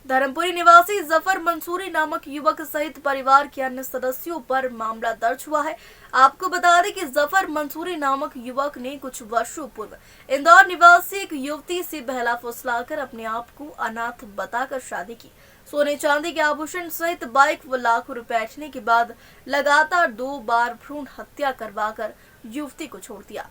धर्मपुरी निवासी जफर मंसूरी नामक युवक सहित परिवार के अन्य सदस्यों पर मामला दर्ज हुआ है। आपको बता दें कि जफर मंसूरी नामक युवक ने कुछ वर्षों पूर्व इंदौर निवासी एक युवती से बहला फुसलाकर अपने आप को अनाथ बताकर शादी की। सोने चांदी के आभूषण सहित बाइक व लाखों रुपए ऐंठने के बाद लगातार 2 बार भ्रूण हत्या करवाकर युवती को छोड़ दिया।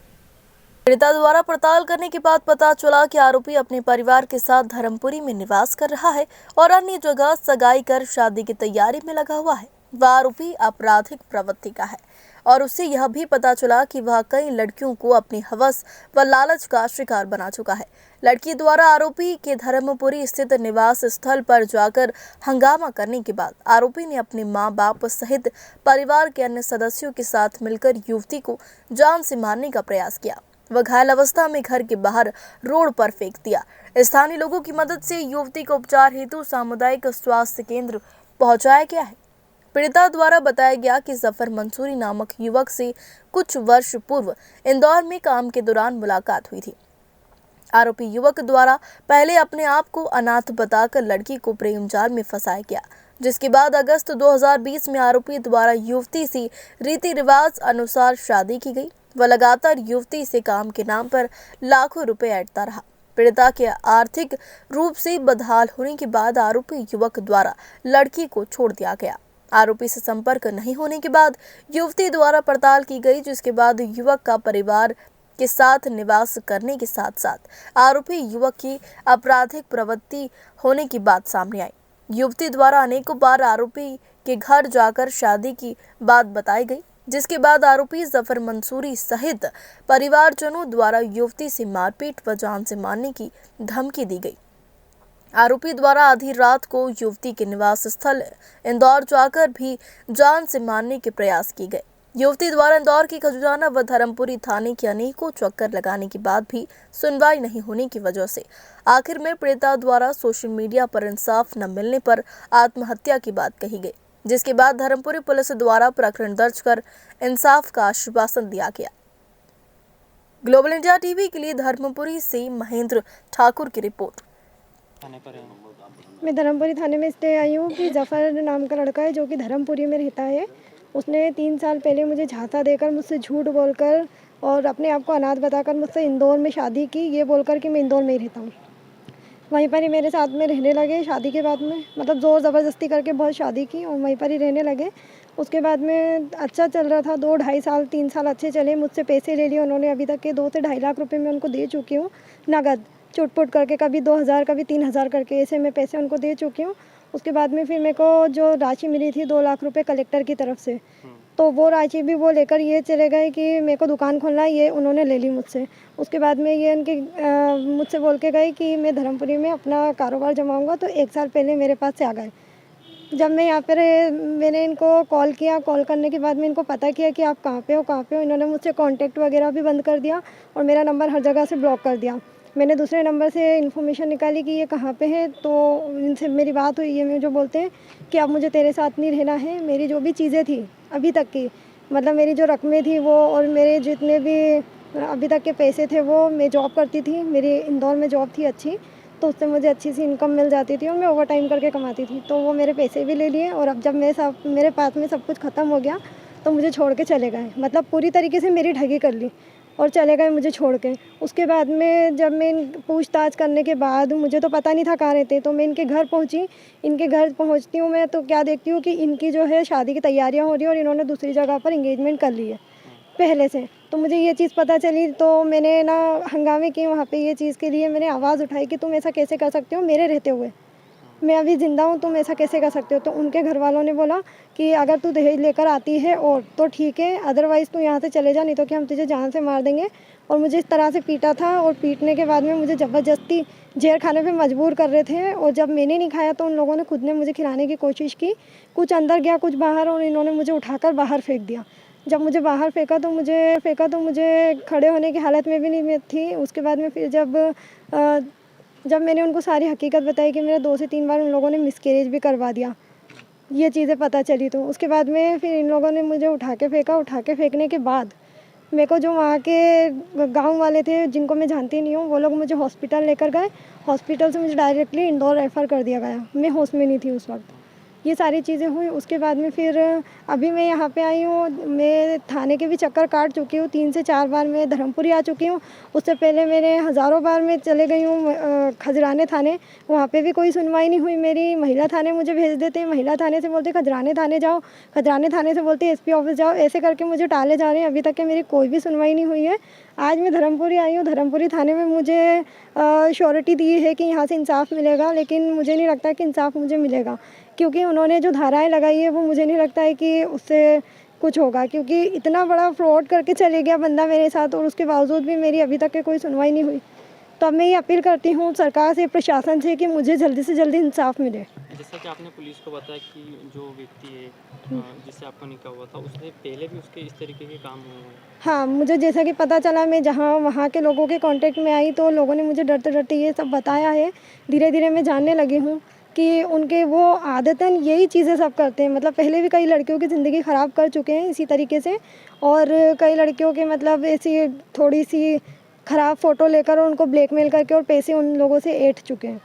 पीड़िता द्वारा पड़ताल करने के बाद पता चला कि आरोपी अपने परिवार के साथ धर्मपुरी में निवास कर रहा है और अन्य जगह सगाई कर शादी की तैयारी में लगा हुआ है। वह आरोपी आपराधिक प्रवृत्ति का है और उससे यह भी पता चला कि वह कई लड़कियों को अपनी हवस व लालच का शिकार बना चुका है। लड़की द्वारा आरोपी के धर्मपुरी स्थित निवास स्थल पर जाकर हंगामा करने के बाद आरोपी ने अपने मां बाप सहित परिवार के अन्य सदस्यों के साथ मिलकर युवती को जान से मारने का प्रयास किया। वह घायल अवस्था में घर के बाहर रोड पर फेंक दिया। स्थानीय लोगों की मदद से युवती को उपचार हेतु सामुदायिक स्वास्थ्य केंद्र पहुंचाया गया है। पीड़िता द्वारा बताया गया कि जफर मंसूरी नामक युवक से कुछ वर्ष पूर्व इंदौर में काम के दौरान मुलाकात हुई थी। आरोपी युवक द्वारा पहले अपने आप को अनाथ बताकर लड़की को प्रेम जाल में फंसाया गया, जिसके बाद अगस्त 2020 में आरोपी द्वारा युवती से रीति रिवाज अनुसार शादी की गई। वह लगातार युवती से काम के नाम पर लाखों रुपए ऐंठता रहा। पीड़िता के आर्थिक रूप से बदहाल होने के बाद आरोपी युवक द्वारा लड़की को छोड़ दिया गया। आरोपी से संपर्क नहीं होने के बाद युवती द्वारा पड़ताल की गई, जिसके बाद युवक का परिवार के साथ निवास करने के साथ साथ आरोपी युवक की आपराधिक प्रवृत्ति होने की बात सामने आई। युवती द्वारा अनेकों बार आरोपी के घर जाकर शादी की बात बताई गई, जिसके बाद आरोपी जफर मंसूरी सहित परिवारजनों द्वारा युवती से मारपीट व जान से मारने की धमकी दी गई। आरोपी द्वारा आधी रात को युवती के निवास स्थल इंदौर जाकर भी जान से मारने के प्रयास किए गए। युवती द्वारा इंदौर की खजुराना व धर्मपुरी थाने के अनेकों चक्कर लगाने के बाद भी सुनवाई नहीं होने की वजह से आखिर में पीड़िता द्वारा सोशल मीडिया पर इंसाफ न मिलने पर आत्महत्या की बात कही गई, जिसके बाद धर्मपुरी पुलिस द्वारा प्रकरण दर्ज कर इंसाफ का आश्वासन दिया गया। ग्लोबल इंडिया टीवी के लिए धर्मपुरी से महेंद्र ठाकुर की रिपोर्ट। मैं धर्मपुरी थाने में इसलिए आई हूँ कि जफ़र नाम का लड़का है जो कि धर्मपुरी में रहता है। उसने 3 साल पहले मुझे झांसा देकर, मुझसे झूठ बोलकर और अपने आप को अनाथ बताकर मुझसे इंदौर में शादी की, ये बोलकर कि मैं इंदौर में ही रहता हूँ। वहीं पर ही मेरे साथ में रहने लगे। शादी के बाद में मतलब ज़ोर ज़बरदस्ती करके बहुत शादी की और वहीं पर ही रहने लगे। उसके बाद में अच्छा चल रहा था, 2 ढाई साल 3 साल अच्छे चले। मुझसे पैसे ले लिए उन्होंने, अभी तक के 2 से ढाई लाख रुपए मैं उनको दे चुकी हूँ नगद, चुट-पुट करके, कभी 2000 कभी 3000 करके ऐसे मैं पैसे उनको दे चुकी हूँ। उसके बाद में फिर मेरे को जो राशि मिली थी 2 लाख रुपए कलेक्टर की तरफ से, तो वो राशि भी वो लेकर ये चले गए कि मेरे को दुकान खोलना है, ये उन्होंने ले ली मुझसे। उसके बाद में ये उनके मुझसे बोल के गए कि मैं धर्मपुरी में अपना कारोबार जमाऊँगा, तो 1 साल पहले मेरे पास से आ गए। जब मैं यहाँ पर मैंने इनको कॉल किया, कॉल करने के बाद में इनको पता किया कि आप कहाँ पे हो, इन्होंने मुझसे कॉन्टैक्ट वगैरह भी बंद कर दिया और मेरा नंबर हर जगह से ब्लॉक कर दिया। मैंने दूसरे नंबर से इन्फॉर्मेशन निकाली कि ये कहाँ पे है, तो इनसे मेरी बात हुई। ये मुझे जो बोलते हैं कि अब मुझे तेरे साथ नहीं रहना है, मेरी जो भी चीज़ें थी अभी तक की, मतलब मेरी जो रकमें थी वो, और मेरे जितने भी अभी तक के पैसे थे वो, मैं जॉब करती थी, मेरी इंदौर में जॉब थी अच्छी, तो उससे मुझे अच्छी सी इनकम मिल जाती थी और मैं ओवर टाइम करके कमाती थी। तो वो मेरे पैसे भी ले लिए और अब जब मेरे पास में सब कुछ ख़त्म हो गया तो मुझे छोड़ के चले गए। मतलब पूरी तरीके से मेरी ठगी कर ली और चले गए मुझे छोड़ के। उसके बाद में जब मैं पूछताछ करने के बाद, मुझे तो पता नहीं था कहाँ रहते, तो मैं इनके घर पहुंची। इनके घर पहुंचती हूँ मैं तो क्या देखती हूँ कि इनकी जो है शादी की तैयारियां हो रही है और इन्होंने दूसरी जगह पर इंगेजमेंट कर ली है पहले से। तो मुझे ये चीज़ पता चली तो मैंने ना हंगामे किए वहाँ पे। ये चीज़ के लिए मैंने आवाज़ उठाई कि तुम ऐसा कैसे कर सकते हो मेरे रहते हुए, मैं अभी ज़िंदा हूँ, तुम ऐसा कैसे कर सकते हो। तो उनके घर वालों ने बोला कि अगर तू दहेज लेकर आती है और तो ठीक है, अदरवाइज़ तू यहाँ से चले जा, नहीं तो कि हम तुझे जान से मार देंगे। और मुझे इस तरह से पीटा था और पीटने के बाद में मुझे ज़बरदस्ती जहर खाने पे मजबूर कर रहे थे। और जब मैंने नहीं खाया तो उन लोगों ने खुद ने मुझे खिलाने की कोशिश की। कुछ अंदर गया कुछ बाहर, और इन्होंने मुझे उठाकर बाहर फेंक दिया। जब मुझे बाहर फेंका तो मुझे खड़े होने की हालत में भी नहीं थी। उसके बाद में फिर जब मैंने उनको सारी हकीकत बताई कि मेरा 2 से 3 बार उन लोगों ने मिसकैरेज भी करवा दिया, ये चीज़ें पता चली, तो उसके बाद में फिर इन लोगों ने मुझे उठा के फेंकने के बाद मेरे को जो वहाँ के गांव वाले थे जिनको मैं जानती नहीं हूँ, वो लोग मुझे हॉस्पिटल लेकर गए। हॉस्पिटल से मुझे डायरेक्टली इंदौर रेफ़र कर दिया गया। मैं होश में नहीं थी उस वक्त। ये सारी चीज़ें हुई। उसके बाद में फिर अभी मैं यहाँ पे आई हूँ। मैं थाने के भी चक्कर काट चुकी हूँ, 3 से 4 बार मैं धर्मपुरी आ चुकी हूँ। उससे पहले मेरे हज़ारों बार मैं चले गई हूँ खजराने थाने, वहाँ पे भी कोई सुनवाई नहीं हुई मेरी। महिला थाने मुझे भेज देते हैं, महिला थाने से बोलते खजराने थाने जाओ, खजराने थाने से बोलते एसपी ऑफिस जाओ। ऐसे करके मुझे टाले जा रहे हैं। अभी तक के मेरी कोई भी सुनवाई नहीं हुई है। आज मैं धर्मपुरी आई हूँ। धर्मपुरी थाने में मुझे श्योरिटी दी है कि यहाँ से इंसाफ़ मिलेगा, लेकिन मुझे नहीं लगता कि इंसाफ़ मुझे मिलेगा, क्योंकि उन्होंने जो धाराएं लगाई है वो मुझे नहीं लगता है कि उससे कुछ होगा, क्योंकि इतना बड़ा फ्रॉड करके चले गया बंदा मेरे साथ, और उसके बावजूद भी मेरी अभी तक के कोई सुनवाई नहीं हुई। तो अब मैं ये अपील करती हूँ सरकार से, प्रशासन से, कि मुझे जल्दी से जल्दी इंसाफ मिले। जैसा कि आपने पुलिस को बताया कि जो व्यक्ति है जिससे आपका निकाह हुआ था, उसने पहले भी उसके इस तरीके के काम हुए हैं? हाँ, मुझे जैसा कि पता चला, मैं जहाँ वहाँ के लोगों के कांटेक्ट में आई तो लोगों ने मुझे डरते डरते ये सब बताया है। धीरे धीरे मैं जानने लगी हूँ कि उनके वो आदतन यही चीज़ें सब करते हैं। मतलब पहले भी कई लड़कियों की ज़िंदगी ख़राब कर चुके हैं इसी तरीके से, और कई लड़कियों के मतलब ऐसी थोड़ी सी ख़राब फ़ोटो लेकर उनको ब्लैकमेल करके और पैसे उन लोगों से ऐंठ चुके हैं।